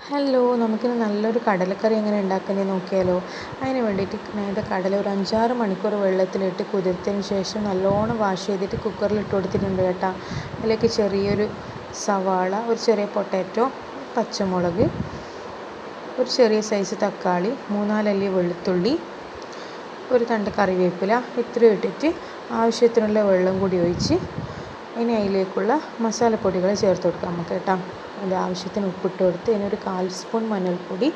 Hello, നമുക്കിന്ന് നല്ലൊരു കടലക്കറി എങ്ങനെ ഉണ്ടാക്കുന്നത് നോക്കിയാലോ. അതിന് വേണ്ടിയിട്ട് ഞാൻ കടല ഒരു 5-6 മണിക്കൂർ വെള്ളത്തിലിട്ട് കുതിർത്തതിന് ശേഷം നല്ലോണം വാഷ് ചെയ്തിട്ട് കുക്കറിൽ ഇട്ട് കൊടുത്തിട്ടുണ്ട് കേട്ടോ. അതിലേക്ക് ചെറിയൊരു സവാള, ഒരു ചെറിയ പൊട്ടാറ്റോ, പച്ചമുളക്, ഒരു ചെറിയ സൈസ് തക്കാളി, 3-4 അല്ലി വെളുത്തുള്ളി, ഒരു തണ്ട് കറിവേപ്പില, ഇത്രയും ഇട്ടിട്ട് ആവശ്യത്തിനുള്ള വെള്ളം കൂടി ഒഴിച്ച് ഇനി അതിലേക്കുള്ള മസാലപ്പൊടികൾ ചേർത്ത് കൊടുക്കാം നമുക്ക് കേട്ടോ. അതിൻ്റെ ആവശ്യത്തിന് ഉപ്പിട്ട് കൊടുത്ത് ഇതിനൊരു 1/4 സ്പൂൺ മഞ്ഞൾപ്പൊടി,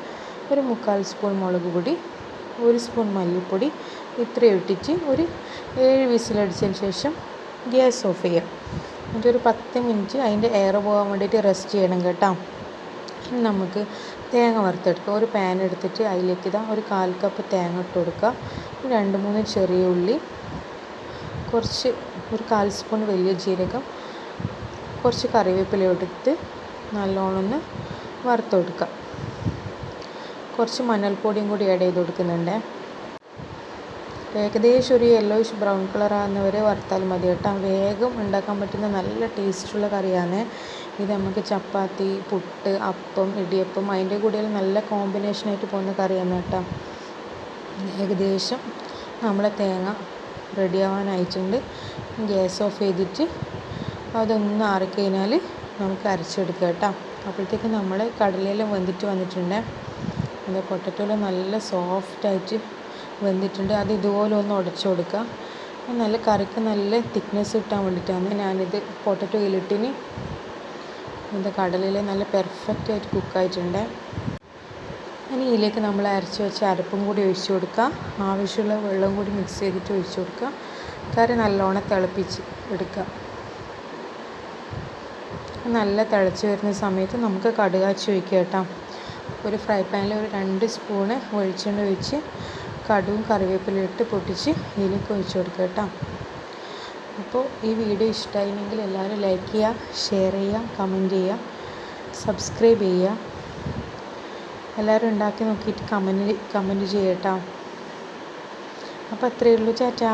ഒരു 3/4 സ്പൂൺ മുളക് പൊടി, 1 സ്പൂൺ മല്ലിപ്പൊടി, ഇത്രയും ഇട്ടിട്ട് ഒരു 7 വിസിലടിച്ചതിന് ശേഷം ഗ്യാസ് ഓഫ് ചെയ്യാം. എന്നിട്ട് ഒരു 10 മിനിറ്റ് അതിൻ്റെ എയർ പോകാൻ വേണ്ടിയിട്ട് റെസ്റ്റ് ചെയ്യണം കേട്ടോ. ഇനി നമുക്ക് തേങ്ങ വറുത്തെടുക്കുക. ഒരു പാൻ എടുത്തിട്ട് അതിലേക്ക് ഒരു 1/4 കപ്പ് തേങ്ങ ഇട്ട് കൊടുക്കുക. 2-3 ചെറിയ ഉള്ളി, കുറച്ച് ഒരു 1/4 സ്പൂൺ വലിയ ജീരകം, കുറച്ച് കറിവേപ്പില എടുത്ത് നല്ലോണം ഒന്ന് വറുത്ത് കൊടുക്കുക. കുറച്ച് മഞ്ഞൾപ്പൊടിയും കൂടി ആഡ് ചെയ്ത് കൊടുക്കുന്നുണ്ട്. ഏകദേശം ഒരു യെല്ലോയിഷ് ബ്രൗൺ കളർ ആകുന്നവരെ വറുത്താൽ മതി കേട്ടോ. വേഗം ഉണ്ടാക്കാൻ പറ്റുന്ന നല്ല ടേസ്റ്റുള്ള കറിയാണ് ഇത്. നമുക്ക് ചപ്പാത്തി, പുട്ട്, അപ്പം, ഇടിയപ്പം അതിൻ്റെ കൂടെ നല്ല കോമ്പിനേഷനായിട്ട് പോകുന്ന കറിയാണ് കേട്ടോ. ഏകദേശം നമ്മളെ തേങ്ങ റെഡിയാവാനായിട്ടുണ്ട്. ഗ്യാസ് ഓഫ് ചെയ്തിട്ട് അതൊന്ന് ആറിക്കഴിഞ്ഞാൽ നമുക്ക് അരച്ചെടുക്കുക കേട്ടോ. അപ്പോഴത്തേക്ക് നമ്മൾ കടലയെല്ലാം വെന്തിട്ട് വന്നിട്ടുണ്ട്. അത് പൊട്ടറ്റോയിൽ നല്ല സോഫ്റ്റായിട്ട് വെന്തിട്ടുണ്ട്. അത് ഇതുപോലെ ഒന്ന് ഉടച്ചു കൊടുക്കുക. നല്ല കറിക്ക് നല്ല തിക്നെസ് കിട്ടാൻ വേണ്ടിയിട്ടാണ് ഞാനിത് പൊട്ടറ്റോയിലിട്ടിന്. ഇത് കടലയിൽ നല്ല പെർഫെക്റ്റായിട്ട് കുക്കായിട്ടുണ്ട്. ഇനി ഇതിലേക്ക് നമ്മൾ അരച്ച് വെച്ച അരപ്പും കൂടി ഒഴിച്ച് കൊടുക്കുക. ആവശ്യമുള്ള വെള്ളം കൂടി മിക്സ് ചെയ്തിട്ട് ഒഴിച്ച് കൊടുക്കുക. കറി നല്ലോണം തിളപ്പിച്ച് എടുക്കുക. നല്ല തിളച്ച് വരുന്ന സമയത്ത് നമുക്ക് കടുക് കാച്ചി ഒഴിക്കുക കേട്ടോ. ഒരു ഫ്രൈ പാനിൽ ഒരു 2 സ്പൂണ് വെളിച്ചെണ്ണ ഒഴിച്ച് കടുകും കറിവേപ്പിലയും ഇട്ട് പൊട്ടിച്ച് ഇതിലേക്ക് ഒഴിച്ച് കൊടുക്കുക കേട്ടോ. അപ്പോൾ ഈ വീഡിയോ ഇഷ്ടമായിരുന്നെങ്കിൽ എല്ലാവരും ലൈക്ക് ചെയ്യുക, ഷെയർ ചെയ്യുക, കമൻറ്റ് ചെയ്യുക, സബ്സ്ക്രൈബ് ചെയ്യുക. എല്ലാവരും ഉണ്ടാക്കി നോക്കിയിട്ട് കമൻറ്റ് ചെയ്യുക കേട്ടോ. അപ്പോൾ അത്രയേ ഉള്ളൂ. ടാറ്റാ.